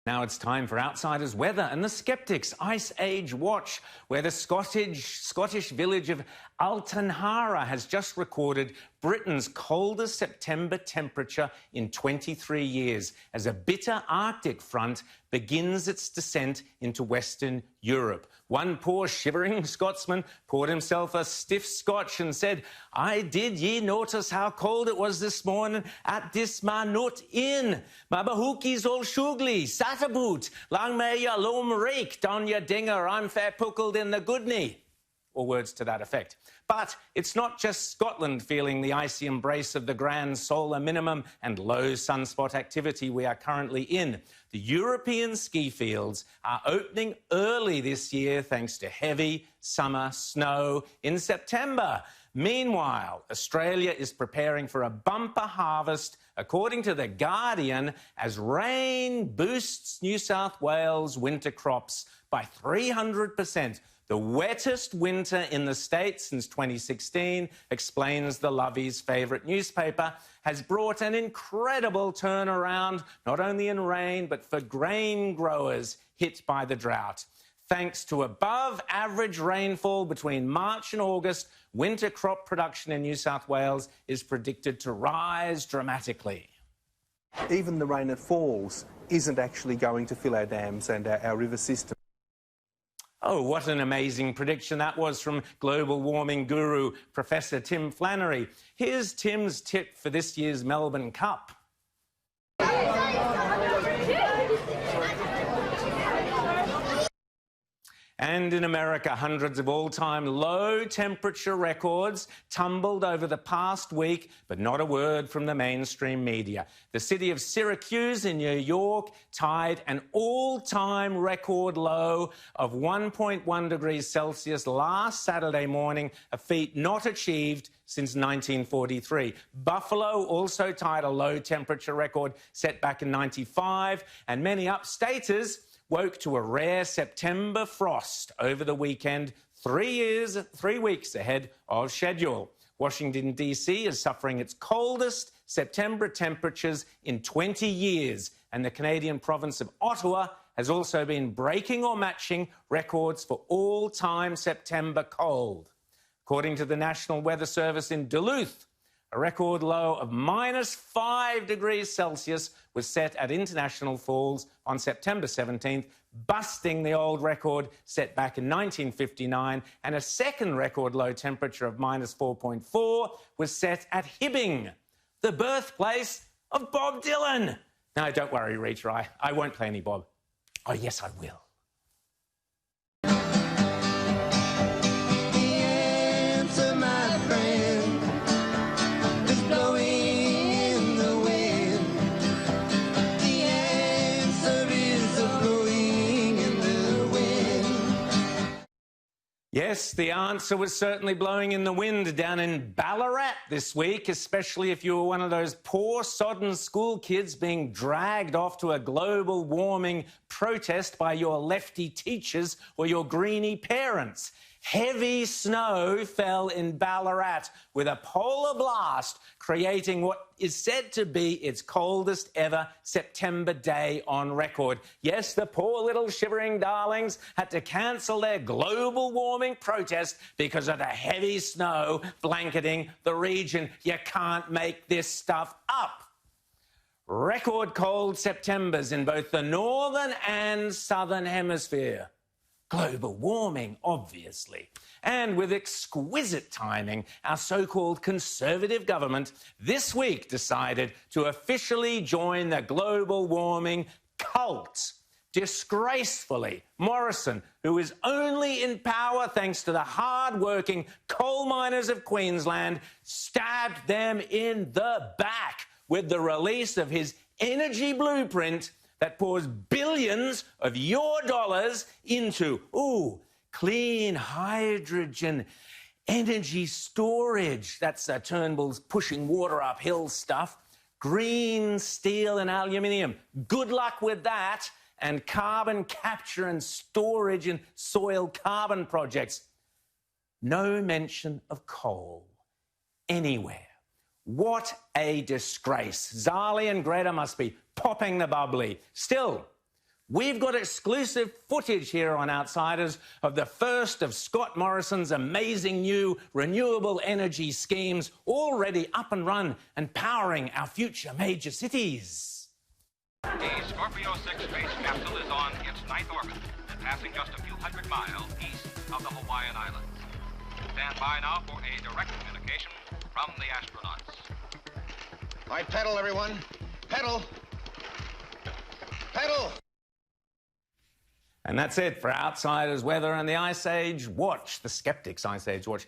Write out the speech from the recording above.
Now it's time for Outsiders Weather and the Skeptics Ice Age Watch, where the Scottish village of Altnaharra has just recorded Britain's coldest September temperature in 23 years as a bitter Arctic front begins its descent into Western Europe. One poor shivering Scotsman poured himself a stiff scotch and said, "I did ye notice how cold it was this morning at this Manut Inn? Ma bahookies all shugly, sat aboot, lang may ya loam rake down your dinger, I'm fair puckled in the goodney," or words to that effect. But it's not just Scotland feeling the icy embrace of the grand solar minimum and low sunspot activity we are currently in. The European ski fields are opening early this year thanks to heavy summer snow in September. Meanwhile, Australia is preparing for a bumper harvest, according to The Guardian, as rain boosts New South Wales winter crops by 300%. The wettest winter in the state since 2016, explains the Lovey's favourite newspaper, has brought an incredible turnaround, not only in rain, but for grain growers hit by the drought. Thanks to above-average rainfall between March and August, winter crop production in New South Wales is predicted to rise dramatically. Even the rain that falls isn't actually going to fill our dams and our river system. Oh, what an amazing prediction that was from global warming guru Professor Tim Flannery. Here's Tim's tip for this year's Melbourne Cup. And in America, hundreds of all-time low-temperature records tumbled over the past week, but not a word from the mainstream media. The city of Syracuse in New York tied an all-time record low of 1.1 degrees Celsius last Saturday morning, a feat not achieved since 1943. Buffalo also tied a low-temperature record set back in '95, and many upstaters woke to a rare September frost over the weekend, 3 weeks ahead of schedule. Washington, D.C. is suffering its coldest September temperatures in 20 years, and the Canadian province of Ottawa has also been breaking or matching records for all-time September cold. According to the National Weather Service in Duluth, a record low of -5 degrees Celsius was set at International Falls on September 17th, busting the old record set back in 1959, and a second record low temperature of -4.4 was set at Hibbing, the birthplace of Bob Dylan. No, don't worry, Rita, I won't play any Bob. Oh, yes, I will. Yes, the answer was certainly blowing in the wind down in Ballarat this week, especially if you were one of those poor, sodden school kids being dragged off to a global warming protest by your lefty teachers or your greenie parents. Heavy snow fell in Ballarat with a polar blast, creating what is said to be its coldest ever September day on record. Yes, the poor little shivering darlings had to cancel their global warming protest because of the heavy snow blanketing the region. You can't make this stuff up. Record cold Septembers in both the northern and southern hemisphere. Global warming, obviously. And with exquisite timing, our so-called Conservative government this week decided to officially join the global warming cult. Disgracefully, Morrison, who is only in power thanks to the hard-working coal miners of Queensland, stabbed them in the back with the release of his energy blueprint that pours billions of your dollars into, clean hydrogen energy storage. That's Turnbull's pushing water uphill stuff. Green steel and aluminium. Good luck with that. And carbon capture and storage and soil carbon projects. No mention of coal anywhere. What a disgrace. Zali and Greta must be popping the bubbly. Still, We've got exclusive footage here on Outsiders of the first of Scott Morrison's amazing new renewable energy schemes already up and run and powering our future major cities. The Scorpio 6 space capsule is on its 9th orbit and passing just a few hundred miles east of the Hawaiian Islands. Stand by now for a direct communication from the astronauts. All right, pedal, everyone. Pedal. Pedal. And that's it for Outsiders Weather and the Ice Age Watch, the Skeptics Ice Age Watch.